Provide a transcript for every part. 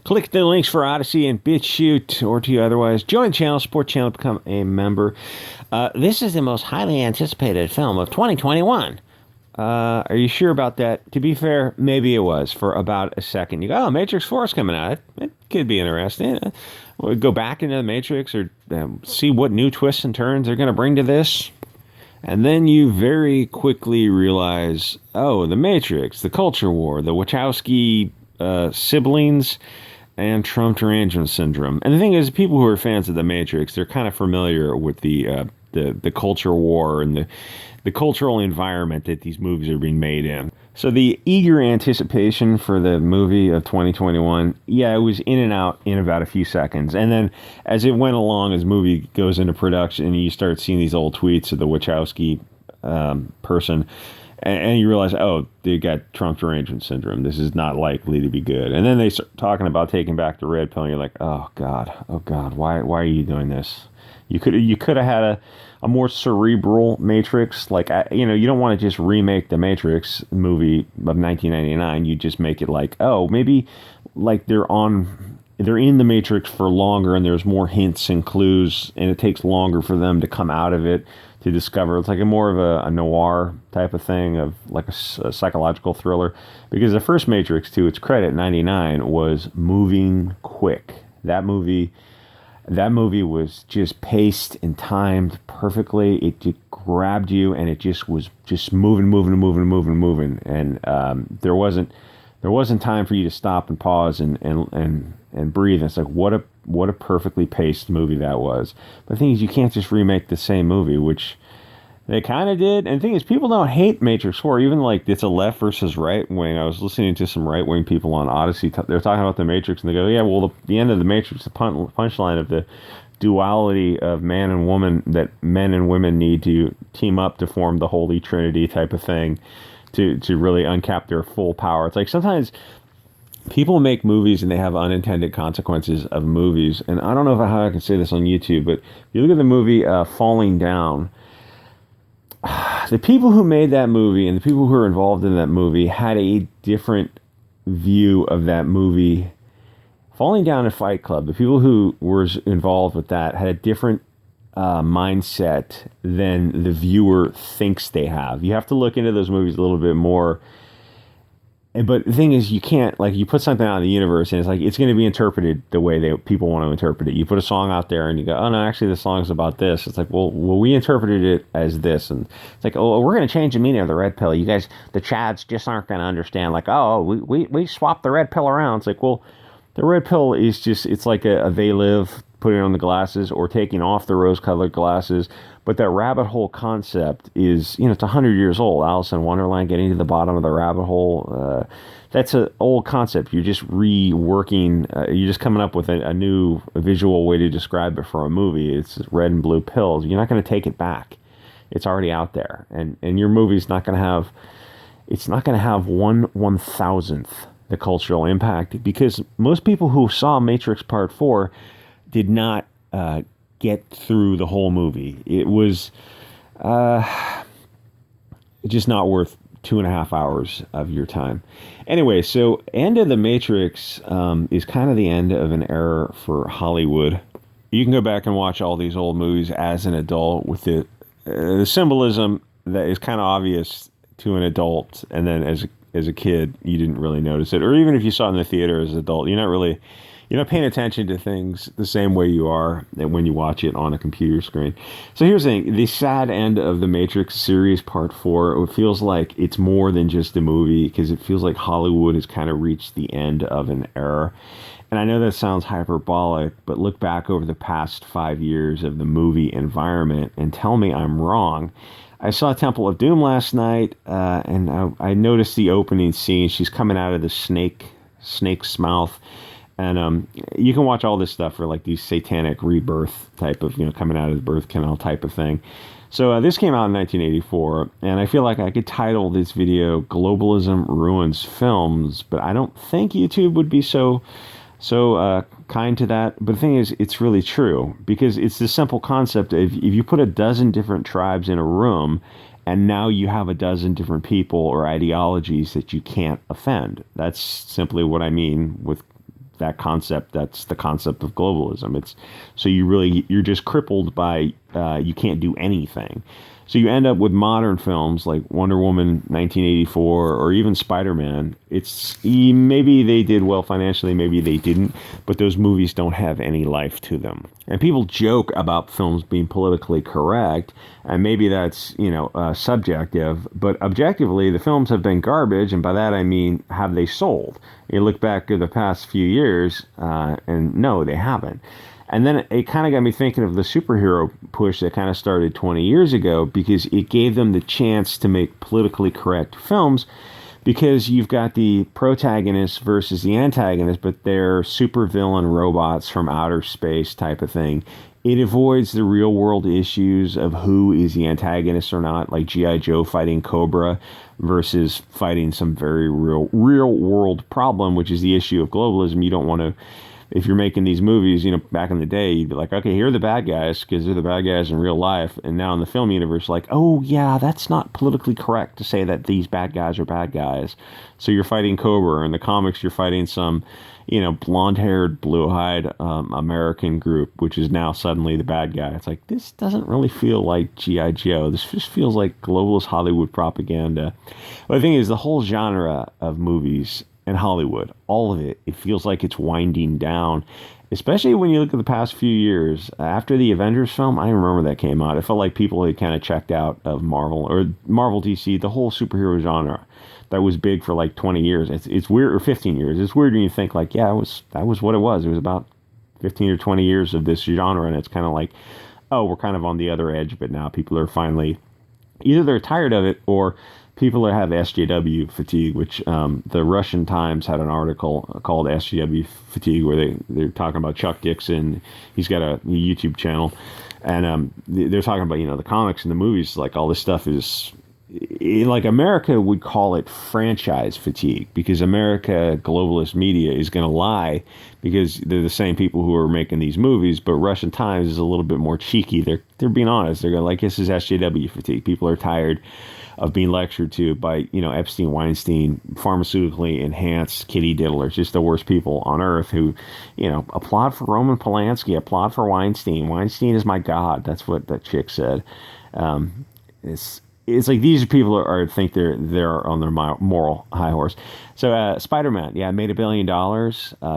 Click the links for Odysee and Bit Chute, or to you otherwise. Join the channel, support the channel, become a member. This is the most highly anticipated film of 2021. Are you sure about that? To be fair, maybe it was for about a second. You go, oh, Matrix 4 is coming out. It could be interesting. We'll go back into the Matrix or see what new twists and turns they're going to bring to this. And then you very quickly realize, oh, the Matrix, the culture war, the Wachowski siblings, and Trump derangement syndrome. And the thing is, people who are fans of the Matrix, they're kind of familiar with the culture war and the cultural environment that these movies are being made in. So the eager anticipation for the movie of 2021, yeah, it was in and out in about a few seconds. And then as it went along, as the movie goes into production, and you start seeing these old tweets of the Wachowski person, and you realize, oh, they got Trump derangement syndrome. This is not likely to be good. And then they start talking about taking back the red pill, and you're like, oh God, why are you doing this? You could have had a more cerebral Matrix. Like, you don't want to just remake the Matrix movie of 1999. You just make it like, oh, maybe like they're in the Matrix for longer, and there's more hints and clues, and it takes longer for them to come out of it to discover. It's like more of a noir type of thing, of like a psychological thriller. Because the first Matrix, to its credit, 99, was moving quick. That movie was just paced and timed perfectly. It just grabbed you, and it just was just moving. And there wasn't time for you to stop and pause and breathe. And it's like, what a perfectly paced movie that was. But the thing is, you can't just remake the same movie, which they kind of did. And the thing is, people don't hate Matrix 4. Even like it's a left versus right wing. I was listening to some right wing people on Odysee. They're talking about the Matrix, and they go, yeah, well, the end of the Matrix, the punchline of the duality of man and woman, that men and women need to team up to form the Holy Trinity type of thing to really uncap their full power. It's like sometimes people make movies and they have unintended consequences of movies. And I don't know how I can say this on YouTube, but if you look at the movie Falling Down, the people who made that movie and the people who were involved in that movie had a different view of that movie. Falling Down and Fight Club, the people who were involved with that had a different mindset than the viewer thinks they have. You have to look into those movies a little bit more. But the thing is, you can't, like, you put something out in the universe, and it's like, it's going to be interpreted the way people want to interpret it. You put a song out there, and you go, oh, no, actually, the song's about this. It's like, well, we interpreted it as this. And it's like, oh, we're going to change the meaning of the red pill. You guys, the Chads just aren't going to understand. Like, oh, we swapped the red pill around. It's like, well, the red pill is just, it's like a they live, putting on the glasses, or taking off the rose-colored glasses. But that rabbit hole concept is, it's 100 years old. Alice in Wonderland, getting to the bottom of the rabbit hole. That's an old concept. You're just reworking, you're just coming up with a new visual way to describe it for a movie. It's red and blue pills. You're not going to take it back. It's already out there. And your movie's not going to have, it's not going to have 1/1000th the cultural impact, because most people who saw Matrix Part 4 did not get through the whole movie. It was just not worth 2.5 hours of your time. Anyway, so end of the Matrix is kind of the end of an era for Hollywood. You can go back and watch all these old movies as an adult with the symbolism that is kind of obvious to an adult, and then as a kid you didn't really notice it, or even if you saw it in the theater as an adult, you're not paying attention to things the same way you are when you watch it on a computer screen. So here's the thing. The sad end of the Matrix series Part 4, it feels like it's more than just a movie, because it feels like Hollywood has kind of reached the end of an era. And I know that sounds hyperbolic, but look back over the past 5 years of the movie environment and tell me I'm wrong. I saw Temple of Doom last night, and I noticed the opening scene. She's coming out of the snake's mouth. And you can watch all this stuff for like these satanic rebirth type of, coming out of the birth canal type of thing. So this came out in 1984, and I feel like I could title this video Globalism Ruins Films, but I don't think YouTube would be so kind to that. But the thing is, it's really true, because it's the simple concept of, if you put a dozen different tribes in a room, and now you have a dozen different people or ideologies that you can't offend. That's simply what I mean with that concept. That's the concept of globalism. It's so you're just crippled by you can't do anything. So you end up with modern films like Wonder Woman 1984 or even Spider-Man. Maybe they did well financially, maybe they didn't, but those movies don't have any life to them. And people joke about films being politically correct, and maybe that's, subjective, but objectively, the films have been garbage, and by that I mean, have they sold? You look back at the past few years, and no, they haven't. And then it kind of got me thinking of the superhero push that kind of started 20 years ago, because it gave them the chance to make politically correct films, because you've got the protagonist versus the antagonist, but they're supervillain robots from outer space type of thing. It avoids the real world issues of who is the antagonist or not, like G.I. Joe fighting Cobra versus fighting some very real world problem, which is the issue of globalism. You don't want to... If you're making these movies, back in the day, you'd be like, okay, here are the bad guys, because they're the bad guys in real life. And now in the film universe, like, oh, yeah, that's not politically correct to say that these bad guys are bad guys. So you're fighting Cobra. In the comics, you're fighting some, blonde-haired, blue-eyed American group, which is now suddenly the bad guy. It's like, this doesn't really feel like G.I. Joe. This just feels like globalist Hollywood propaganda. But the thing is, the whole genre of movies and Hollywood, all of it feels like it's winding down, especially when you look at the past few years. After the Avengers film, I remember that came out, it felt like people had kind of checked out of Marvel, or Marvel, DC, the whole superhero genre that was big for like 20 years. It's weird, or 15 years. It's weird when you think like, yeah, that was what it was. It was about 15 or 20 years of this genre, and it's kind of like, oh, we're kind of on the other edge, but now people are finally, either they're tired of it, or people that have SJW fatigue, which the Russian Times had an article called SJW fatigue, where they're talking about Chuck Dixon. He's got a YouTube channel, and they're talking about, the comics and the movies, like all this stuff is, like America would call it franchise fatigue, because America, globalist media, is going to lie because they're the same people who are making these movies. But Russian Times is a little bit more cheeky. They're being honest. They're going like, this is SJW fatigue. People are tired of being lectured to by, Epstein, Weinstein, pharmaceutically enhanced kitty diddlers, just the worst people on earth who, applaud for Roman Polanski, applaud for Weinstein. Weinstein is my God. That's what that chick said. It's like these people think they're on their moral high horse. So Spider-Man, it made $1 billion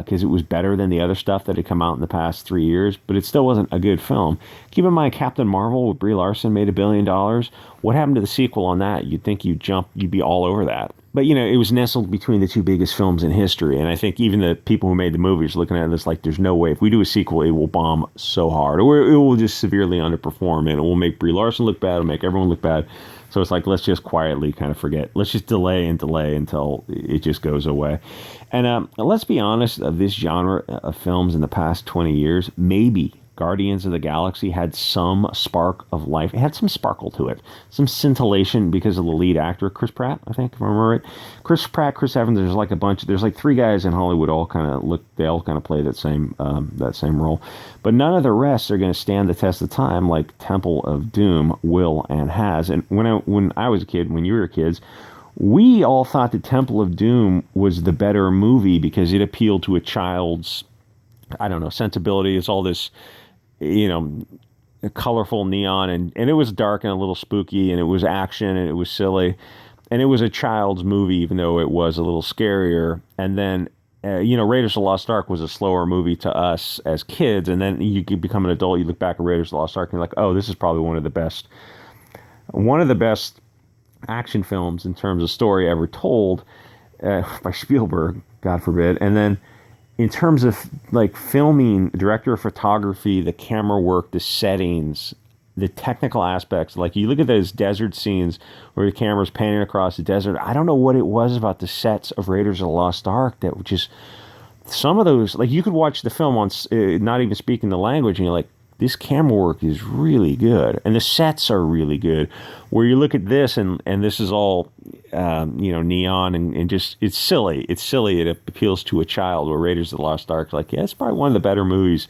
because it was better than the other stuff that had come out in the past 3 years, but it still wasn't a good film. Keep in mind, Captain Marvel with Brie Larson made $1 billion. What happened to the sequel on that? You'd think you'd be all over that. But, it was nestled between the two biggest films in history. And I think even the people who made the movies looking at this like, there's no way. If we do a sequel, it will bomb so hard. Or it will just severely underperform. And it will make Brie Larson look bad. It'll make everyone look bad. So it's like, let's just quietly kind of forget. Let's just delay until it just goes away. And let's be honest, of this genre of films in the past 20 years, maybe Guardians of the Galaxy had some spark of life. It had some sparkle to it, some scintillation because of the lead actor, Chris Pratt, I think, if I remember right. Chris Pratt, Chris Evans, there's like 3 guys in Hollywood all kind of play that same role. But none of the rest are going to stand the test of time like Temple of Doom will and has. And when I was a kid, when you were kids, we all thought that Temple of Doom was the better movie because it appealed to a child's, sensibility. It's all this, colorful neon, and it was dark and a little spooky, and it was action, and it was silly, and it was a child's movie, even though it was a little scarier. And then, Raiders of the Lost Ark was a slower movie to us as kids, and then you become an adult, you look back at Raiders of the Lost Ark, and you're like, oh, this is probably one of the best action films in terms of story ever told, by Spielberg, God forbid. And then in terms of like filming, director of photography, the camera work, the settings, the technical aspects, like you look at those desert scenes where the camera's panning across the desert. I don't know what it was about the sets of Raiders of the Lost Ark that just, some of those, like you could watch the film on not even speaking the language and you're like, this camera work is really good, and the sets are really good. Where you look at this, and this is all, neon, and just, it's silly. It appeals to a child. Where Raiders of the Lost Ark, like, yeah, it's probably one of the better movies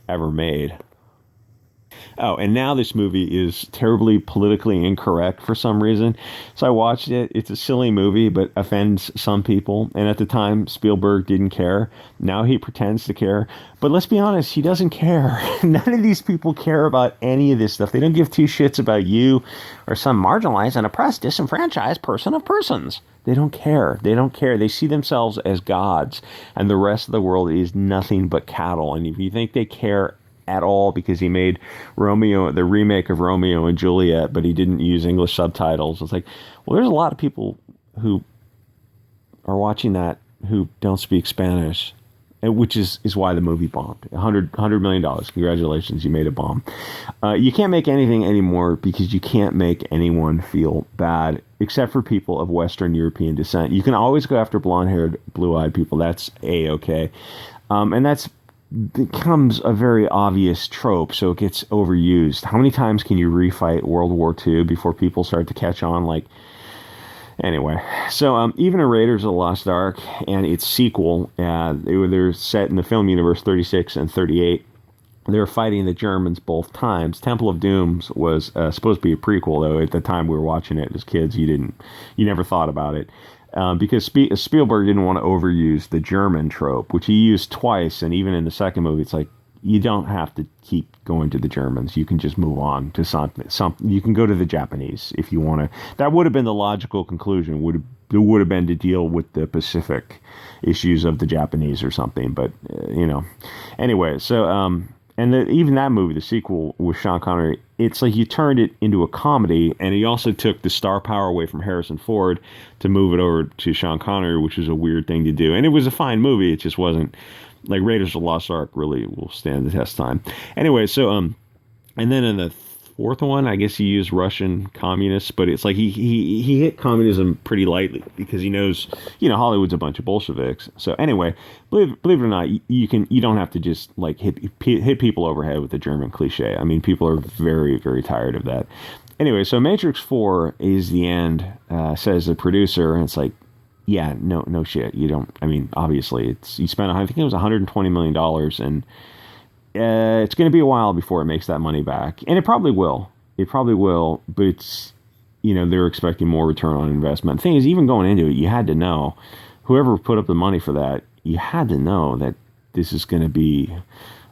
ever made. Oh, and now this movie is terribly politically incorrect for some reason. So I watched it. It's a silly movie, but offends some people. And at the time, Spielberg didn't care. Now he pretends to care. But let's be honest, he doesn't care. None of these people care about any of this stuff. They don't give two shits about you or some marginalized and oppressed, disenfranchised person of persons. They don't care. They don't care. They see themselves as gods, and the rest of the world is nothing but cattle. And if you think they care at all because he made Romeo, the remake of Romeo and Juliet, but he didn't use English subtitles, it's like, well, there's a lot of people who are watching that who don't speak Spanish, which is why the movie bombed. $100 million. Congratulations, you made a bomb. You can't make anything anymore because you can't make anyone feel bad, except for people of Western European descent. You can always go after blonde-haired, blue-eyed people. That's A-okay. And that's becomes a very obvious trope, so it gets overused. How many times can you refight World War II before people start to catch on? Like, anyway, so even a Raiders of the Lost Ark and its sequel, they're set in the film universe 36 and 38. They're fighting the Germans both times. Temple of Dooms was supposed to be a prequel, though. At the time we were watching it as kids, you never thought about it. Because Spielberg didn't want to overuse the German trope, which he used twice, and even in the second movie, it's like, you don't have to keep going to the Germans. You can just move on to something. You can go to the Japanese if you want to. That would have been the logical conclusion. Would have been to deal with the Pacific issues of the Japanese or something. But anyway. So even that movie, the sequel with Sean Connery, it's like you turned it into a comedy, and he also took the star power away from Harrison Ford to move it over to Sean Connery, which is a weird thing to do. And it was a fine movie. It just wasn't like Raiders of the Lost Ark really will stand the test time. Anyway, so and then in the fourth one, I guess he used Russian communists, but it's like he hit communism pretty lightly because he knows, Hollywood's a bunch of Bolsheviks. So anyway, believe it or not, you don't have to just like hit people overhead with the German cliche. I mean, people are very, very tired of that. Anyway, so Matrix 4 is the end, says the producer, and it's like, yeah, no shit. You don't. I mean, obviously, you spent. I think it was $120 million, and it's going to be a while before it makes that money back, and it probably will. It probably will, but it's they're expecting more return on investment. The thing is, even going into it, you had to know, whoever put up the money for that, you had to know that this is going to be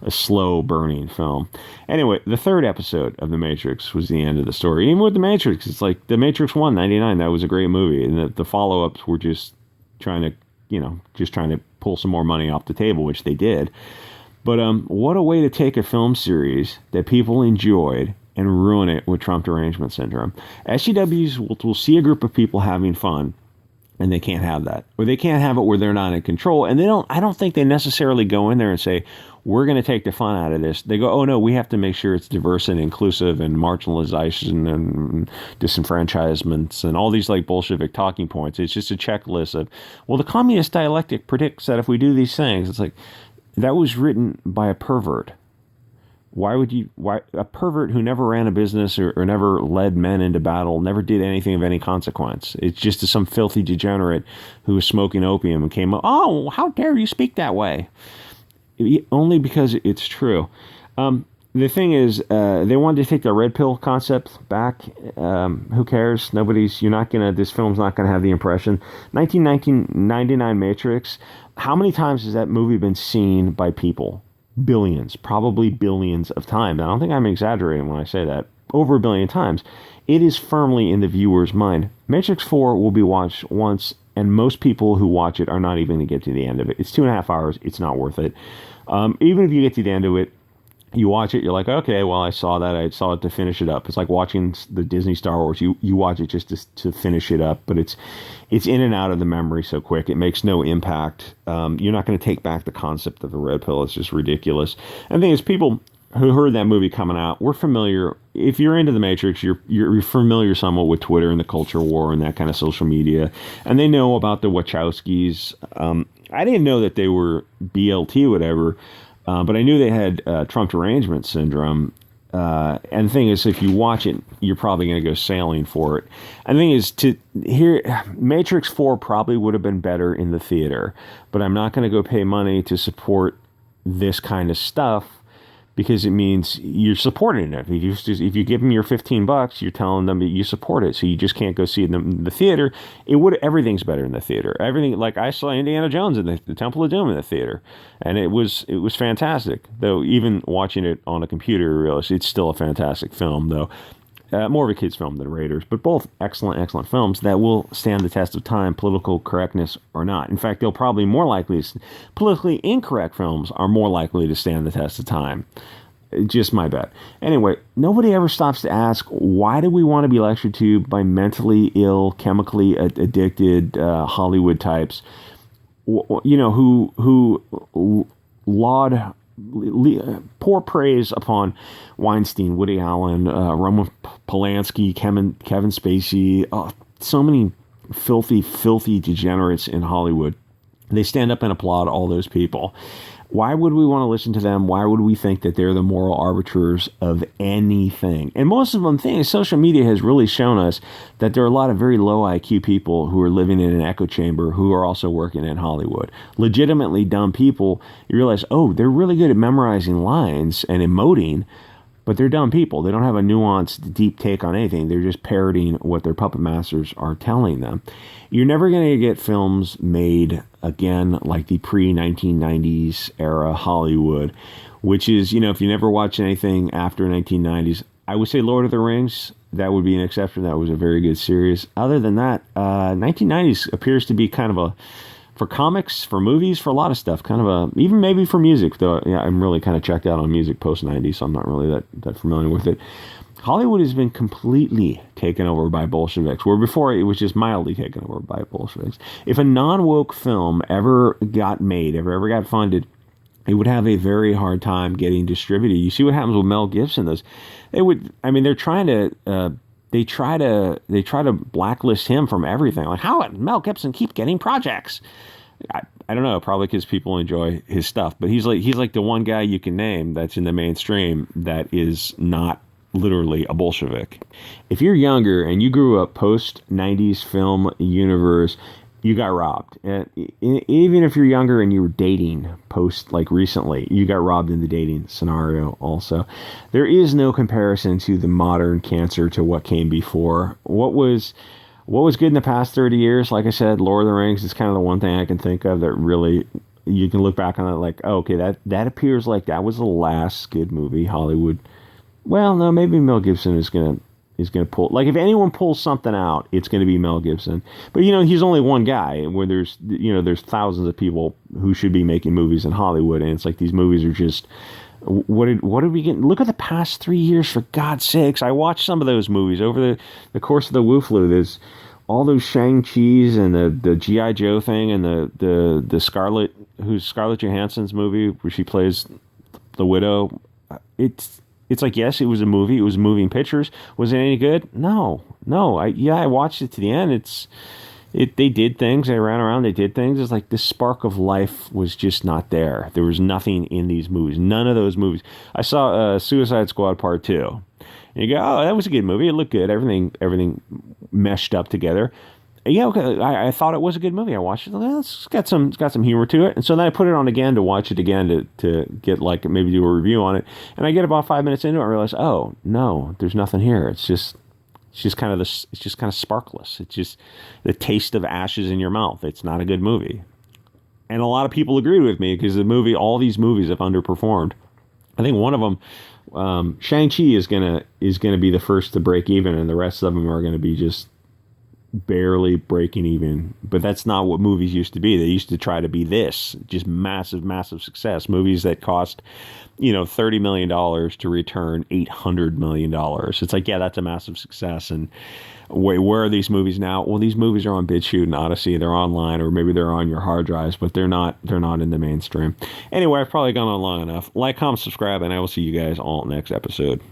a slow burning film. Anyway, the third episode of The Matrix was the end of the story. Even with The Matrix, it's like The Matrix 1, 99, that was a great movie. And the follow-ups were just trying to pull some more money off the table, which they did. But what a way to take a film series that people enjoyed and ruin it with Trump derangement syndrome. SJWs will see a group of people having fun, and they can't have that. Or they can't have it where they're not in control. And I don't think they necessarily go in there and say, we're going to take the fun out of this. They go, oh no, we have to make sure it's diverse and inclusive and marginalization and disenfranchisements and all these like Bolshevik talking points. It's just a checklist of, well, the communist dialectic predicts that if we do these things, it's like, that was written by a pervert. Why a pervert who never ran a business or never led men into battle, never did anything of any consequence? It's just some filthy degenerate who was smoking opium and came up, oh, how dare you speak that way? Only because it's true. The thing is, they wanted to take the red pill concept back. Who cares? This film's not gonna have the impression. 1999 Matrix. How many times has that movie been seen by people? Billions, probably billions of times. I don't think I'm exaggerating when I say that. Over 1 billion times. It is firmly in the viewer's mind. Matrix 4 will be watched once, and most people who watch it are not even going to get to the end of it. It's 2.5 hours. It's not worth it. Even if you get to the end of it, you watch it, you're like, okay, well, I saw that. I saw it to finish it up. It's like watching the Disney Star Wars. You watch it just to finish it up, but it's in and out of the memory so quick. It makes no impact. You're not going to take back the concept of the red pill. It's just ridiculous. And the thing is, people who heard that movie coming out, we're familiar. If you're into the Matrix, you're familiar somewhat with Twitter and the culture war and that kind of social media, and they know about the Wachowskis. I didn't know that they were BLT, whatever. But I knew they had Trump derangement syndrome. And the thing is, if you watch it, you're probably going to go sailing for it. And the thing is, Matrix 4 probably would have been better in the theater. But I'm not going to go pay money to support this kind of stuff because it means you're supporting it. If you give them your $15, you're telling them that you support it. So you just can't go see it in the theater. Everything's better in the theater. Everything, like I saw Indiana Jones in the Temple of Doom in the theater, and it was fantastic. Though even watching it on a computer, I realized it's still a fantastic film. Though more of a kid's film than Raiders, but both excellent films that will stand the test of time, political correctness or not. In fact, they'll probably more likely, politically incorrect films are more likely to stand the test of time. Just my bet. Anyway, nobody ever stops to ask, why do we want to be lectured to by mentally ill, chemically addicted Hollywood types, who laud poor praise upon Weinstein, Woody Allen, Roman Polanski, Kevin Spacey, so many filthy degenerates in Hollywood. They stand up and applaud all those people. Why would we want to listen to them? Why would we think that they're the moral arbiters of anything? And most of them think social media has really shown us that there are a lot of very low IQ people who are living in an echo chamber who are also working in Hollywood. Legitimately dumb people, you realize, oh, they're really good at memorizing lines and emoting, but they're dumb people. They don't have a nuanced, deep take on anything. They're just parroting what their puppet masters are telling them. You're never going to get films made again like the pre-1990s era Hollywood, which is, if you never watch anything after 1990s, I would say Lord of the Rings, that would be an exception. That was a very good series. Other than that, 1990s appears to be kind of a, for comics, for movies, for a lot of stuff, kind of a, even maybe for music, though I'm really kind of checked out on music post-90s, so I'm not really that familiar with it. Hollywood has been completely taken over by Bolsheviks, where before it was just mildly taken over by Bolsheviks. If a non-woke film ever got made, ever got funded, it would have a very hard time getting distributed. You see what happens with Mel Gibson. They're trying to, they try to blacklist him from everything. Like, how would Mel Gibson keep getting projects? I don't know, probably because people enjoy his stuff. But he's like the one guy you can name that's in the mainstream that is not literally a Bolshevik. If you're younger and you grew up post-90s film universe, you got robbed. And even if you're younger and you were dating recently, you got robbed in the dating scenario also. There is no comparison to the modern cancer to what came before. What was good in the past 30 years, like I said, Lord of the Rings is kind of the one thing I can think of that really, you can look back on it like, oh, okay, that appears like that was the last good movie Hollywood. Well, no, maybe Mel Gibson is gonna pull. Like, if anyone pulls something out, it's gonna be Mel Gibson. But he's only one guy. Where there's thousands of people who should be making movies in Hollywood, and it's like these movies are just. What did we get? Look at the past 3 years, for God's sakes! I watched some of those movies over the course of the Wooflu. There's all those Shang-Chi's and the G.I. Joe thing and the Scarlett Johansson's movie where she plays the widow. It's like, yes, it was a movie. It was moving pictures. Was it any good? No. I watched it to the end. They did things. They ran around. They did things. It's like the spark of life was just not there. There was nothing in these movies. None of those movies. I saw Suicide Squad Part 2. And you go, oh, that was a good movie. It looked good. Everything meshed up together. Yeah, okay. I thought it was a good movie. I watched it. It's got some humor to it. And so then I put it on again to watch it again to get maybe do a review on it. And I get about 5 minutes into it and realize, oh no, there's nothing here. It's just kind of sparkless. It's just the taste of ashes in your mouth. It's not a good movie. And a lot of people agreed with me because all these movies have underperformed. I think one of them, Shang-Chi is gonna be the first to break even, and the rest of them are gonna be just barely breaking even. But that's not what movies used to be. They used to try to be this, just massive success. Movies that cost, $30 million to return $800 million. It's like, yeah, that's a massive success. And where are these movies now? Well, these movies are on Bit Chute and Odysee. They're online, or maybe they're on your hard drives, but they're not in the mainstream. Anyway, I've probably gone on long enough. Like, comment, subscribe, and I will see you guys all next episode.